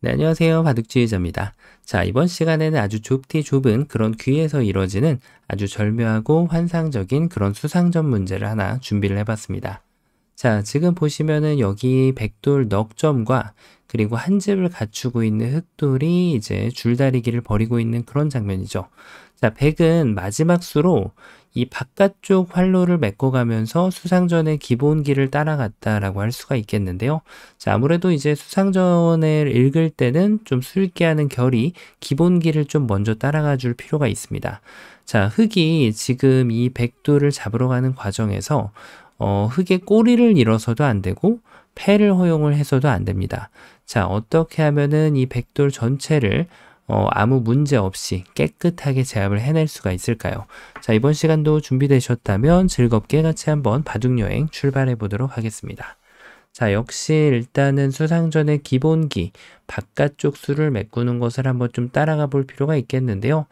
네, 안녕하세요. 바둑지휘자입니다. 자, 이번 시간에는 아주 좁디 좁은 그런 귀에서 이루어지는 아주 절묘하고 환상적인 그런 수상점 문제를 하나 준비를 해봤습니다. 자, 지금 보시면은 여기 백돌 넉 점과 그리고 한 집을 갖추고 있는 흑돌이 이제 줄다리기를 벌이고 있는 그런 장면이죠. 자, 백은 마지막 수로 이 바깥쪽 활로를 메꿔가면서 수상전의 기본기를 따라갔다라고 할 수가 있겠는데요. 자, 아무래도 이제 수상전을 읽을 때는 좀 수읽게 하는 결이 기본기를 좀 먼저 따라가 줄 필요가 있습니다. 자, 흑이 지금 이 백돌을 잡으러 가는 과정에서 흑의 꼬리를 잃어서도 안 되고 패를 허용을 해서도 안 됩니다. 자, 어떻게 하면은 이 백돌 전체를 아무 문제 없이 깨끗하게 제압을 해낼 수가 있을까요? 자, 이번 시간도 준비되셨다면 즐겁게 같이 한번 바둑여행 출발해 보도록 하겠습니다. 자, 역시 일단은 수상전의 기본기, 바깥쪽 수를 메꾸는 것을 한번 좀 따라가 볼 필요가 있겠는데요.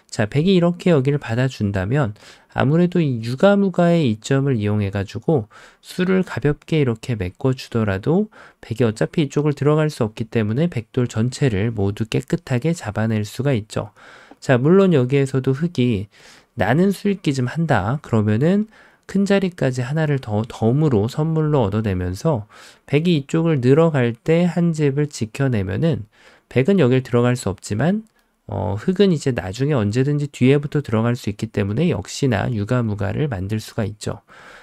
자, 백이 이렇게 여기를 받아준다면 아무래도 이 유가무가의 이점을 이용해가지고 수를 가볍게 이렇게 메꿔주더라도 백이 어차피 이쪽을 들어갈 수 없기 때문에 백돌 전체를 모두 깨끗하게 잡아낼 수가 있죠. 자, 물론 여기에서도 흑이 나는 수읽기 좀 한다. 그러면은 큰 자리까지 하나를 덤으로 선물로 얻어내면서 백이 이쪽을 늘어갈 때 한 집을 지켜내면은 백은 여길 들어갈 수 없지만 흑은 이제 나중에 언제든지 뒤에부터 들어갈 수 있기 때문에 역시나 유가무가를 만들 수가 있죠.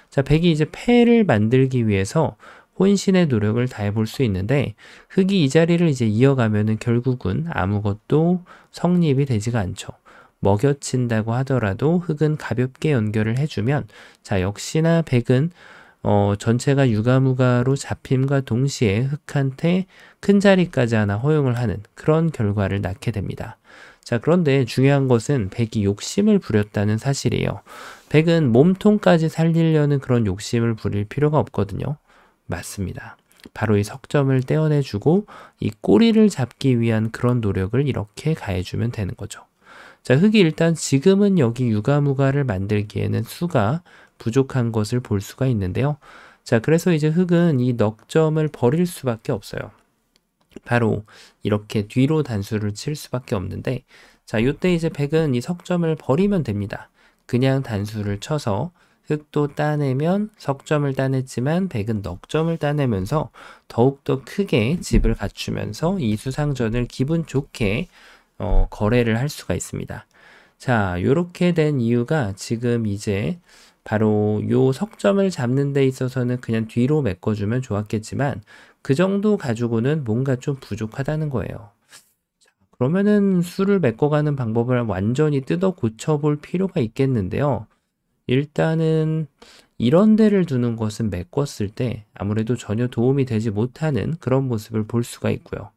자, 백이 이제 패를 만들기 위해서 혼신의 노력을 다해 볼 수 있는데 흑이 이 자리를 이제 이어가면은 결국은 아무것도 성립이 되지가 않죠. 먹여친다고 하더라도 흑은 가볍게 연결을 해주면 자, 역시나 백은 전체가 유가무가로 잡힘과 동시에 흑한테 큰 자리까지 하나 허용을 하는 그런 결과를 낳게 됩니다. 자, 그런데 중요한 것은 백이 욕심을 부렸다는 사실이에요. 백은 몸통까지 살리려는 그런 욕심을 부릴 필요가 없거든요. 맞습니다. 바로 이 석점을 떼어내주고 이 꼬리를 잡기 위한 그런 노력을 이렇게 가해주면 되는 거죠. 자, 흑이 일단 지금은 여기 유가무가를 만들기에는 수가 부족한 것을 볼 수가 있는데요. 자, 그래서 이제 흑은 이 넉점을 버릴 수밖에 없어요. 바로 이렇게 뒤로 단수를 칠 수밖에 없는데 자, 요때 이제 백은 이 석점을 버리면 됩니다. 그냥 단수를 쳐서 흑도 따내면 석점을 따냈지만 백은 넉점을 따내면서 더욱더 크게 집을 갖추면서 이 수상전을 기분 좋게 거래를 할 수가 있습니다. 자, 요렇게 된 이유가 지금 이제 바로 요 석점을 잡는 데 있어서는 그냥 뒤로 메꿔주면 좋았겠지만 그 정도 가지고는 뭔가 좀 부족하다는 거예요. 자, 그러면은 수를 메꿔가는 방법을 완전히 뜯어 고쳐볼 필요가 있겠는데요. 일단은 이런 데를 두는 것은 메꿨을 때 아무래도 전혀 도움이 되지 못하는 그런 모습을 볼 수가 있고요.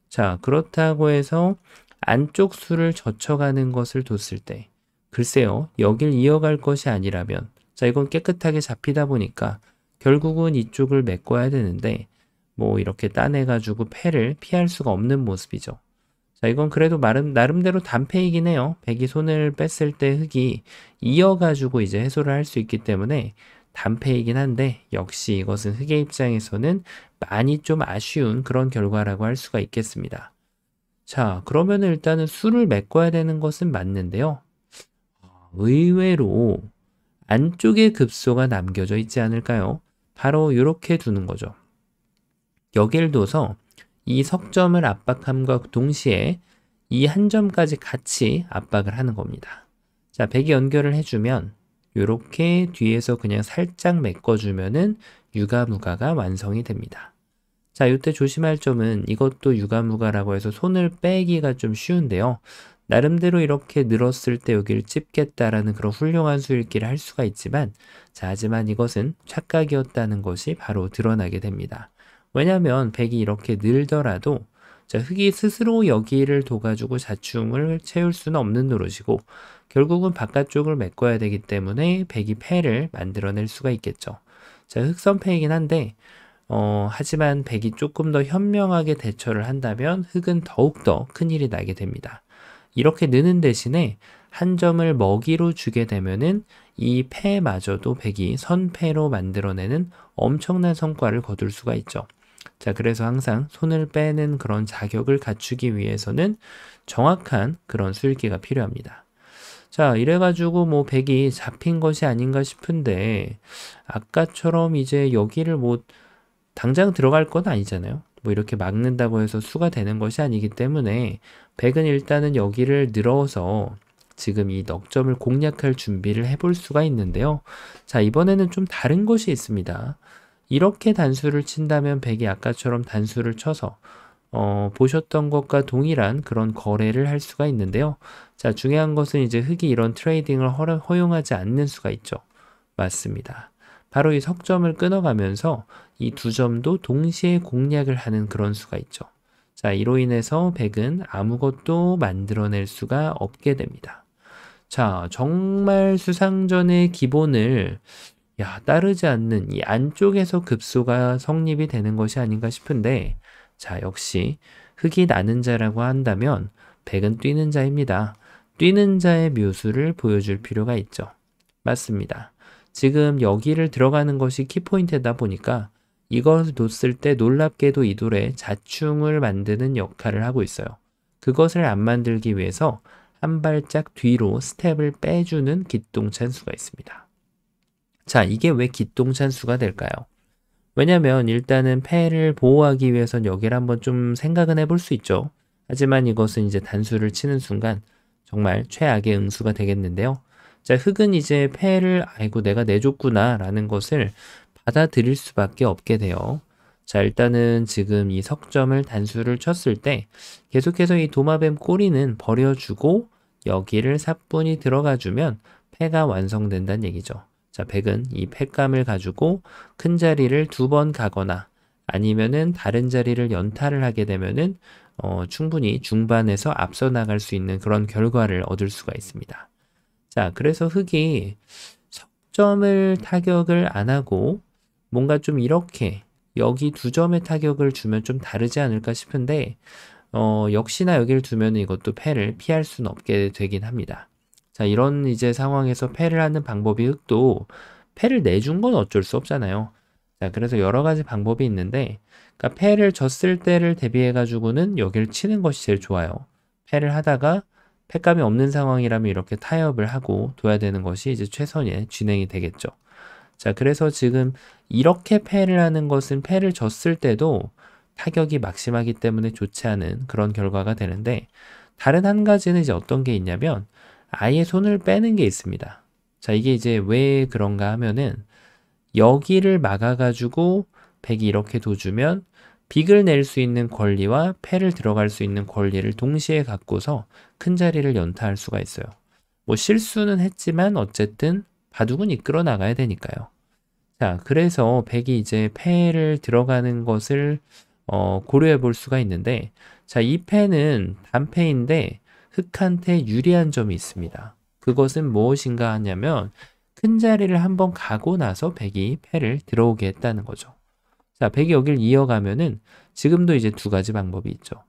자, 그렇다고 해서 안쪽 수를 젖혀가는 것을 뒀을 때 글쎄요, 여길 이어갈 것이 아니라면 자, 이건 깨끗하게 잡히다 보니까 결국은 이쪽을 메꿔야 되는데 뭐 이렇게 따내가지고 패를 피할 수가 없는 모습이죠. 자, 이건 그래도 나름대로 단패이긴 해요. 백이 손을 뺐을 때 흑이 이어가지고 이제 해소를 할 수 있기 때문에 단패이긴 한데 역시 이것은 흑의 입장에서는 많이 좀 아쉬운 그런 결과라고 할 수가 있겠습니다. 자, 그러면 일단은 수를 메꿔야 되는 것은 맞는데요. 의외로 안쪽에 급소가 남겨져 있지 않을까요? 바로 이렇게 두는 거죠. 여길 둬서 이 석점을 압박함과 동시에 이 한 점까지 같이 압박을 하는 겁니다. 자, 백이 연결을 해주면 이렇게 뒤에서 그냥 살짝 메꿔주면은 유가무가가 완성이 됩니다. 자, 이때 조심할 점은 이것도 유가무가라고 해서 손을 빼기가 좀 쉬운데요. 나름대로 이렇게 늘었을 때 여기를 찝겠다라는 그런 훌륭한 수읽기를 할 수가 있지만 자, 하지만 이것은 착각이었다는 것이 바로 드러나게 됩니다. 왜냐하면 백이 이렇게 늘더라도 자, 흑이 스스로 여기를 둬가지고 자충을 채울 수는 없는 노릇이고 결국은 바깥쪽을 메꿔야 되기 때문에 백이 패를 만들어낼 수가 있겠죠. 자, 흑선패이긴 한데 하지만 백이 조금 더 현명하게 대처를 한다면 흑은 더욱더 큰일이 나게 됩니다. 이렇게 느는 대신에 한 점을 먹이로 주게 되면은 이 패마저도 백이 선패로 만들어내는 엄청난 성과를 거둘 수가 있죠. 자, 그래서 항상 손을 빼는 그런 자격을 갖추기 위해서는 정확한 그런 수읽기가 필요합니다. 자, 이래가지고 뭐 백이 잡힌 것이 아닌가 싶은데, 아까처럼 이제 여기를 뭐 당장 들어갈 건 아니잖아요. 뭐 이렇게 막는다고 해서 수가 되는 것이 아니기 때문에 백은 일단은 여기를 늘어서 지금 이 넉점을 공략할 준비를 해볼 수가 있는데요. 자, 이번에는 좀 다른 것이 있습니다. 이렇게 단수를 친다면 백이 아까처럼 단수를 쳐서 보셨던 것과 동일한 그런 거래를 할 수가 있는데요. 자, 중요한 것은 이제 흑이 이런 트레이딩을 허용하지 않는 수가 있죠. 맞습니다. 바로 이 석점을 끊어가면서 이 두 점도 동시에 공략을 하는 그런 수가 있죠. 자, 이로 인해서 백은 아무것도 만들어낼 수가 없게 됩니다. 자, 정말 수상전의 기본을 따르지 않는 이 안쪽에서 급소가 성립이 되는 것이 아닌가 싶은데, 자, 역시 흑이 나는 자라고 한다면 백은 뛰는 자입니다. 뛰는 자의 묘수를 보여줄 필요가 있죠. 맞습니다. 지금 여기를 들어가는 것이 키포인트다 보니까 이것을 뒀을 때 놀랍게도 이 돌에 자충을 만드는 역할을 하고 있어요. 그것을 안 만들기 위해서 한 발짝 뒤로 스텝을 빼주는 기똥찬수가 있습니다. 자, 이게 왜 기똥찬수가 될까요? 왜냐면 일단은 패를 보호하기 위해선 여기를 한번 좀 생각은 해볼 수 있죠. 하지만 이것은 이제 단수를 치는 순간 정말 최악의 응수가 되겠는데요. 자, 흑은 이제 패를 아이고 내가 내줬구나 라는 것을 받아들일 수밖에 없게 돼요. 자, 일단은 지금 이 석점을 단수를 쳤을 때 계속해서 이 도마뱀 꼬리는 버려주고 여기를 사뿐히 들어가주면 패가 완성된다는 얘기죠. 자, 백은 이 패감을 가지고 큰 자리를 2번 가거나 아니면은 다른 자리를 연타를 하게 되면은 충분히 중반에서 앞서 나갈 수 있는 그런 결과를 얻을 수가 있습니다. 자, 그래서 흑이 석점을 타격을 안 하고 뭔가 좀 이렇게 여기 2점의 타격을 주면 좀 다르지 않을까 싶은데 역시나 여기를 두면 이것도 패를 피할 수는 없게 되긴 합니다. 자, 이런 이제 상황에서 패를 하는 방법이 흑도 패를 내준 건 어쩔 수 없잖아요. 자, 그래서 여러 가지 방법이 있는데, 그러니까 패를 졌을 때를 대비해 가지고는 여기를 치는 것이 제일 좋아요. 패를 하다가 패감이 없는 상황이라면 이렇게 타협을 하고 둬야 되는 것이 이제 최선의 진행이 되겠죠. 자, 그래서 지금 이렇게 패를 하는 것은 패를 졌을 때도 타격이 막심하기 때문에 좋지 않은 그런 결과가 되는데, 다른 한 가지는 이제 어떤 게 있냐면 아예 손을 빼는 게 있습니다. 자, 이게 이제 왜 그런가 하면은 여기를 막아가지고 백이 이렇게 둬주면 빅을 낼 수 있는 권리와 패를 들어갈 수 있는 권리를 동시에 갖고서 큰 자리를 연타할 수가 있어요. 뭐 실수는 했지만 어쨌든 바둑은 이끌어 나가야 되니까요. 자, 그래서 백이 이제 패를 들어가는 것을 고려해 볼 수가 있는데, 자, 이 패는 단패인데 흑한테 유리한 점이 있습니다. 그것은 무엇인가 하냐면 큰 자리를 한번 가고 나서 백이 패를 들어오게 했다는 거죠. 자, 백이 여기를 이어가면은 지금도 이제 2가지 방법이 있죠.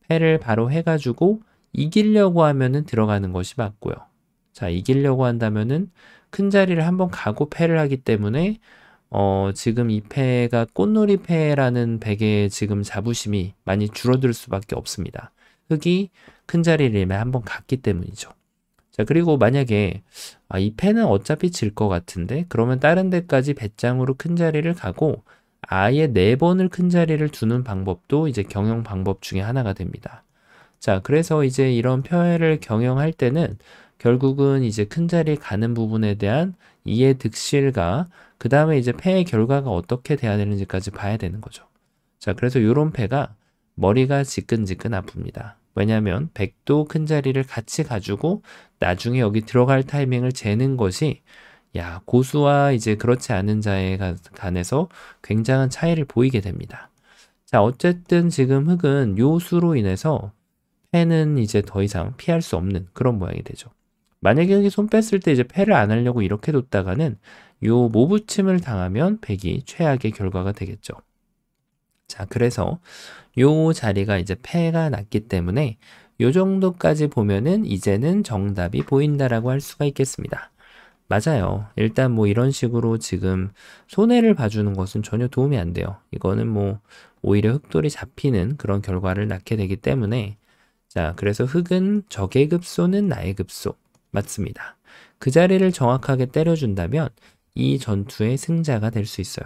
패를 바로 해가지고 이기려고 하면은 들어가는 것이 맞고요. 자, 이기려고 한다면은 큰 자리를 한번 가고 패를 하기 때문에 지금 이 패가 꽃놀이 패라는 백의 지금 자부심이 많이 줄어들 수밖에 없습니다. 흑이 큰 자리를 한번 갔기 때문이죠. 자, 그리고 만약에 이 패는 어차피 질 것 같은데 그러면 다른 데까지 배짱으로 큰 자리를 가고 아예 4번을 큰 자리를 두는 방법도 이제 경영 방법 중에 하나가 됩니다. 자, 그래서 이제 이런 표현을 경영할 때는 결국은 이제 큰 자리 가는 부분에 대한 이해 득실과 그 다음에 이제 패의 결과가 어떻게 돼야 되는지까지 봐야 되는 거죠. 자, 그래서 이런 패가 머리가 지끈지끈 아픕니다. 왜냐하면 백도 큰 자리를 같이 가지고 나중에 여기 들어갈 타이밍을 재는 것이 고수와 이제 그렇지 않은 자에 간해서 굉장한 차이를 보이게 됩니다. 자, 어쨌든 지금 흑은 요 수로 인해서 패는 이제 더 이상 피할 수 없는 그런 모양이 되죠. 만약에 여기 손 뺐을 때 이제 패를 안 하려고 이렇게 뒀다가는 요 모부침을 당하면 백이 최악의 결과가 되겠죠. 자, 그래서 요 자리가 이제 패가 났기 때문에 요 정도까지 보면은 이제는 정답이 보인다라고 할 수가 있겠습니다. 맞아요. 일단 뭐 이런 식으로 지금 손해를 봐주는 것은 전혀 도움이 안 돼요. 이거는 뭐 오히려 흑돌이 잡히는 그런 결과를 낳게 되기 때문에 자, 그래서 흑은 적의 급소는 나의 급소. 맞습니다. 그 자리를 정확하게 때려준다면 이 전투의 승자가 될 수 있어요.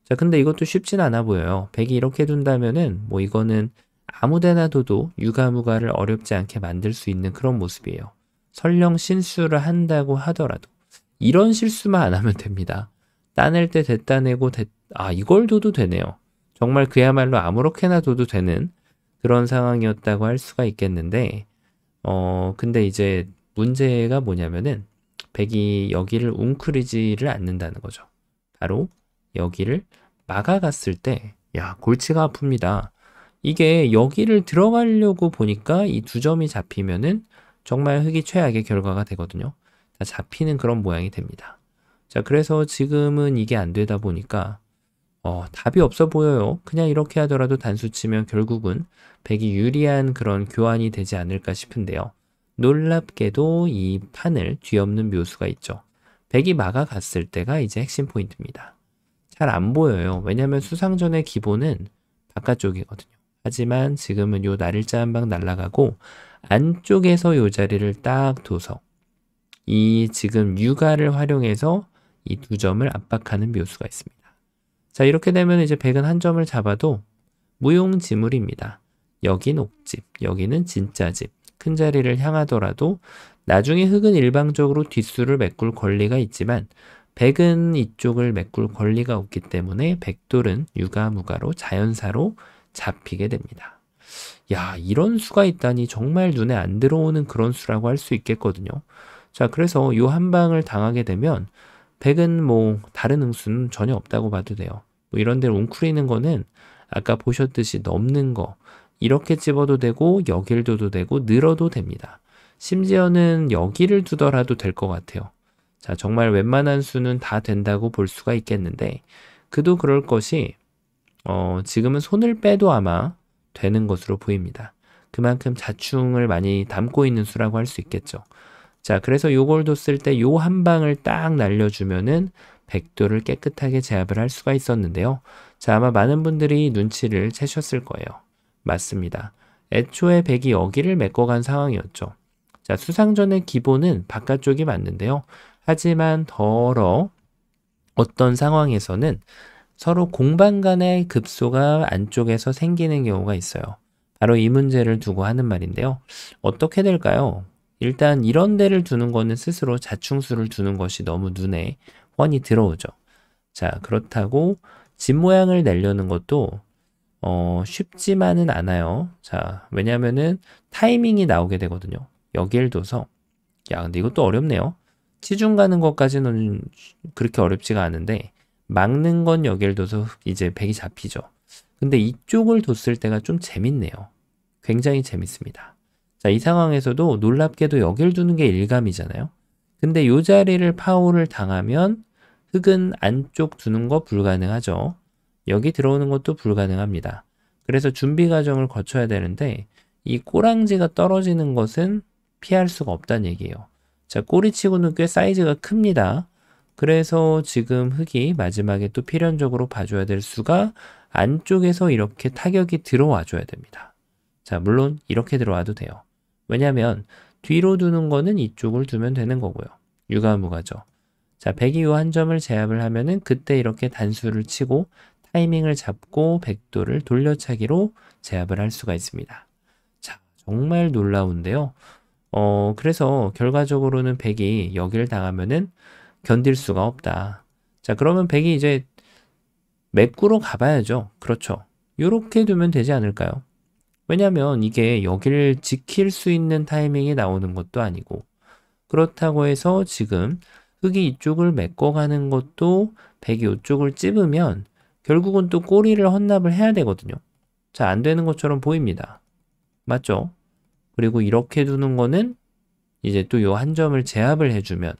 자, 근데 이것도 쉽진 않아 보여요. 백이 이렇게 둔다면은 뭐 이거는 아무데나 둬도 유가무가를 어렵지 않게 만들 수 있는 그런 모습이에요. 설령 신수를 한다고 하더라도 이런 실수만 안 하면 됩니다. 따낼 때 됐다 내고 이걸 둬도 되네요. 정말 그야말로 아무렇게나 둬도 되는 그런 상황이었다고 할 수가 있겠는데 근데 이제 문제가 뭐냐면은 백이 여기를 웅크리지를 않는다는 거죠. 바로 여기를 막아갔을 때 야, 골치가 아픕니다. 이게 여기를 들어가려고 보니까 이 두 점이 잡히면은 정말 흑이 최악의 결과가 되거든요. 다 잡히는 그런 모양이 됩니다. 자, 그래서 지금은 이게 안 되다 보니까 답이 없어 보여요. 그냥 이렇게 하더라도 단수 치면 결국은 백이 유리한 그런 교환이 되지 않을까 싶은데요. 놀랍게도 이 판을 뒤엎는 묘수가 있죠. 백이 막아갔을 때가 이제 핵심 포인트입니다. 잘 안 보여요. 왜냐하면 수상전의 기본은 바깥쪽이거든요. 하지만 지금은 요 날일자 한 방 날아가고 안쪽에서 요 자리를 딱 둬서 이 지금 유가를 활용해서 이 두 점을 압박하는 묘수가 있습니다. 자, 이렇게 되면 이제 백은 한 점을 잡아도 무용지물입니다. 여긴 옥집, 여기는 진짜 집. 큰 자리를 향하더라도 나중에 흑은 일방적으로 뒷수를 메꿀 권리가 있지만 백은 이쪽을 메꿀 권리가 없기 때문에 백돌은 유가무가로 자연사로 잡히게 됩니다. 야, 이런 수가 있다니 정말 눈에 안 들어오는 그런 수라고 할 수 있겠거든요. 자, 그래서 요 한 방을 당하게 되면 백은 뭐 다른 응수는 전혀 없다고 봐도 돼요. 뭐 이런 데를 웅크리는 거는 아까 보셨듯이 넘는 거 이렇게 집어도 되고 여길 둬도 되고 늘어도 됩니다. 심지어는 여기를 두더라도 될 것 같아요. 자, 정말 웬만한 수는 다 된다고 볼 수가 있겠는데 그도 그럴 것이 지금은 손을 빼도 아마 되는 것으로 보입니다. 그만큼 자충을 많이 담고 있는 수라고 할 수 있겠죠. 자, 그래서 요걸 뒀을 때 요 한 방을 딱 날려주면은 백도를 깨끗하게 제압을 할 수가 있었는데요. 자, 아마 많은 분들이 눈치를 채셨을 거예요. 맞습니다. 애초에 백이 여기를 메꿔간 상황이었죠. 자, 수상전의 기본은 바깥쪽이 맞는데요. 하지만 더러 어떤 상황에서는 서로 공방 간의 급소가 안쪽에서 생기는 경우가 있어요. 바로 이 문제를 두고 하는 말인데요. 어떻게 될까요? 일단 이런 데를 두는 거는 스스로 자충수를 두는 것이 너무 눈에 훤히 들어오죠. 자, 그렇다고 집 모양을 내려는 것도 쉽지만은 않아요. 자, 왜냐면은 타이밍이 나오게 되거든요. 여기를 둬서 야, 근데 이것도 어렵네요. 치중 가는 것까지는 그렇게 어렵지가 않은데 막는 건 여기를 둬서 이제 백이 잡히죠. 근데 이쪽을 뒀을 때가 좀 재밌네요. 굉장히 재밌습니다. 자, 이 상황에서도 놀랍게도 여길 두는 게 일감이잖아요. 근데 이 자리를 파울을 당하면 흑은 안쪽 두는 거 불가능하죠. 여기 들어오는 것도 불가능합니다. 그래서 준비 과정을 거쳐야 되는데 이 꼬랑지가 떨어지는 것은 피할 수가 없다는 얘기예요. 자, 꼬리치고는 꽤 사이즈가 큽니다. 그래서 지금 흑이 마지막에 또 필연적으로 봐줘야 될 수가 안쪽에서 이렇게 타격이 들어와 줘야 됩니다. 자, 물론 이렇게 들어와도 돼요. 왜냐하면 뒤로 두는 거는 이쪽을 두면 되는 거고요. 유가무가죠. 자, 백이 요 한 점을 제압을 하면은 그때 이렇게 단수를 치고 타이밍을 잡고 백도를 돌려차기로 제압을 할 수가 있습니다. 자, 정말 놀라운데요. 그래서 결과적으로는 백이 여기를 당하면은 견딜 수가 없다. 자, 그러면 백이 이제 맥구로 가봐야죠. 그렇죠. 요렇게 두면 되지 않을까요? 왜냐면 이게 여기를 지킬 수 있는 타이밍이 나오는 것도 아니고 그렇다고 해서 지금 흑이 이쪽을 메꿔가는 것도 백이 이쪽을 찝으면 결국은 또 꼬리를 헌납을 해야 되거든요. 자, 안 되는 것처럼 보입니다. 맞죠? 그리고 이렇게 두는 거는 이제 또 요 한 점을 제압을 해주면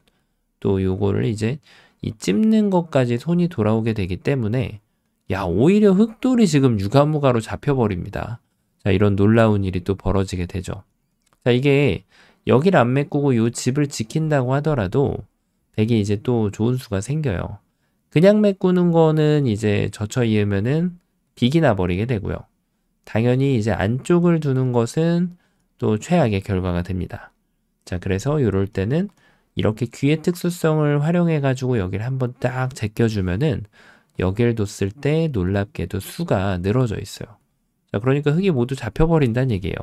또 요거를 이제 이 찝는 것까지 손이 돌아오게 되기 때문에 야, 오히려 흑돌이 지금 유가무가로 잡혀버립니다. 자, 이런 놀라운 일이 또 벌어지게 되죠. 자, 이게 여기를 안 메꾸고 요 집을 지킨다고 하더라도 백이 이제 또 좋은 수가 생겨요. 그냥 메꾸는 거는 이제 젖혀 이으면은 빅이 나버리게 되고요. 당연히 이제 안쪽을 두는 것은 또 최악의 결과가 됩니다. 자, 그래서 이럴 때는 이렇게 귀의 특수성을 활용해 가지고 여기를 한번 딱 제껴주면은 여기를 뒀을 때 놀랍게도 수가 늘어져 있어요. 자, 그러니까 흙이 모두 잡혀버린다는 얘기예요.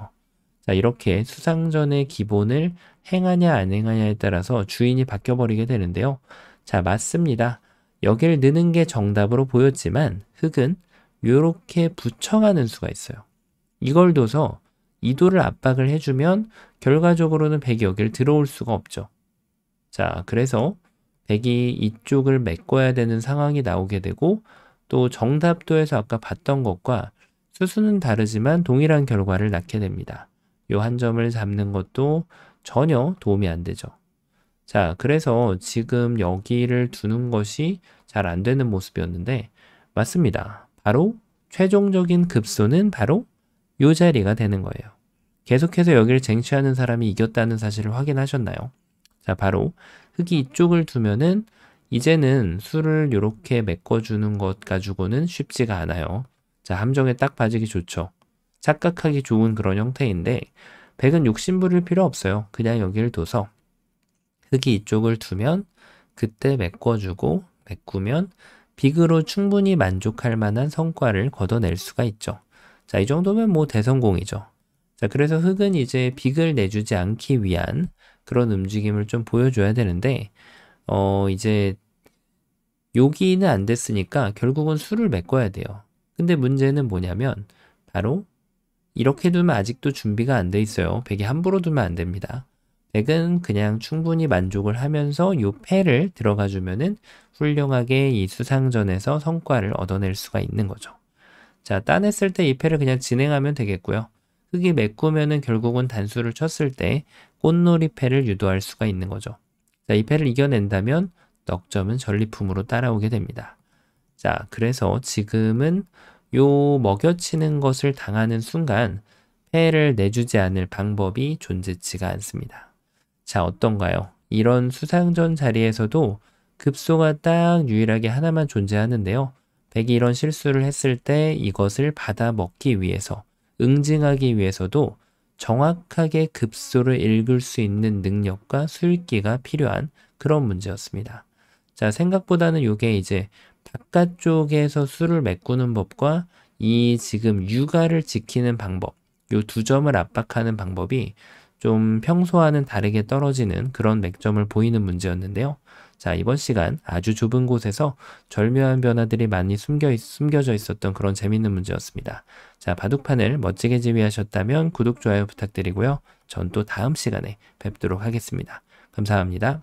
자, 이렇게 수상전의 기본을 행하냐 안 행하냐에 따라서 주인이 바뀌어버리게 되는데요. 자, 맞습니다. 여기를 넣는 게 정답으로 보였지만 흙은 이렇게 붙여가는 수가 있어요. 이걸 둬서 이도를 압박을 해주면 결과적으로는 백이 여기를 들어올 수가 없죠. 자, 그래서 백이 이쪽을 메꿔야 되는 상황이 나오게 되고 또 정답도에서 아까 봤던 것과 수수는 다르지만 동일한 결과를 낳게 됩니다. 요 한 점을 잡는 것도 전혀 도움이 안 되죠. 자, 그래서 지금 여기를 두는 것이 잘 안 되는 모습이었는데 맞습니다. 바로 최종적인 급소는 바로 요 자리가 되는 거예요. 계속해서 여기를 쟁취하는 사람이 이겼다는 사실을 확인하셨나요? 자, 바로 흙이 이쪽을 두면은 이제는 수를 이렇게 메꿔주는 것 가지고는 쉽지가 않아요. 자, 함정에 딱 빠지기 좋죠. 착각하기 좋은 그런 형태인데 백은 욕심 부릴 필요 없어요. 그냥 여기를 둬서 흙이 이쪽을 두면 그때 메꿔주고 메꾸면 빅으로 충분히 만족할 만한 성과를 걷어낼 수가 있죠. 자, 이 정도면 뭐 대성공이죠. 자, 그래서 흙은 이제 빅을 내주지 않기 위한 그런 움직임을 좀 보여줘야 되는데 이제 여기는 안 됐으니까 결국은 수를 메꿔야 돼요. 근데 문제는 뭐냐면 바로 이렇게 두면 아직도 준비가 안 돼 있어요. 백이 함부로 두면 안 됩니다. 백은 그냥 충분히 만족을 하면서 요 패를 들어가 주면은 훌륭하게 이 수상전에서 성과를 얻어낼 수가 있는 거죠. 자, 따냈을 때 이 패를 그냥 진행하면 되겠고요. 흙이 메꾸면은 결국은 단수를 쳤을 때 꽃놀이 패를 유도할 수가 있는 거죠. 자, 이 패를 이겨낸다면 넉점은 전리품으로 따라오게 됩니다. 자, 그래서 지금은 요 먹여치는 것을 당하는 순간 패를 내주지 않을 방법이 존재치가 않습니다. 자, 어떤가요? 이런 수상전 자리에서도 급소가 딱 유일하게 하나만 존재하는데요. 백이 이런 실수를 했을 때 이것을 받아 먹기 위해서, 응징하기 위해서도 정확하게 급소를 읽을 수 있는 능력과 수읽기가 필요한 그런 문제였습니다. 자, 생각보다는 이게 이제 바깥쪽에서 수를 메꾸는 법과 이 지금 유가를 지키는 방법, 요 두 점을 압박하는 방법이 좀 평소와는 다르게 떨어지는 그런 맥점을 보이는 문제였는데요. 자, 이번 시간 아주 좁은 곳에서 절묘한 변화들이 많이 숨겨져 있었던 그런 재밌는 문제였습니다. 자, 바둑판을 멋지게 지휘하셨다면 구독, 좋아요 부탁드리고요. 전 또 다음 시간에 뵙도록 하겠습니다. 감사합니다.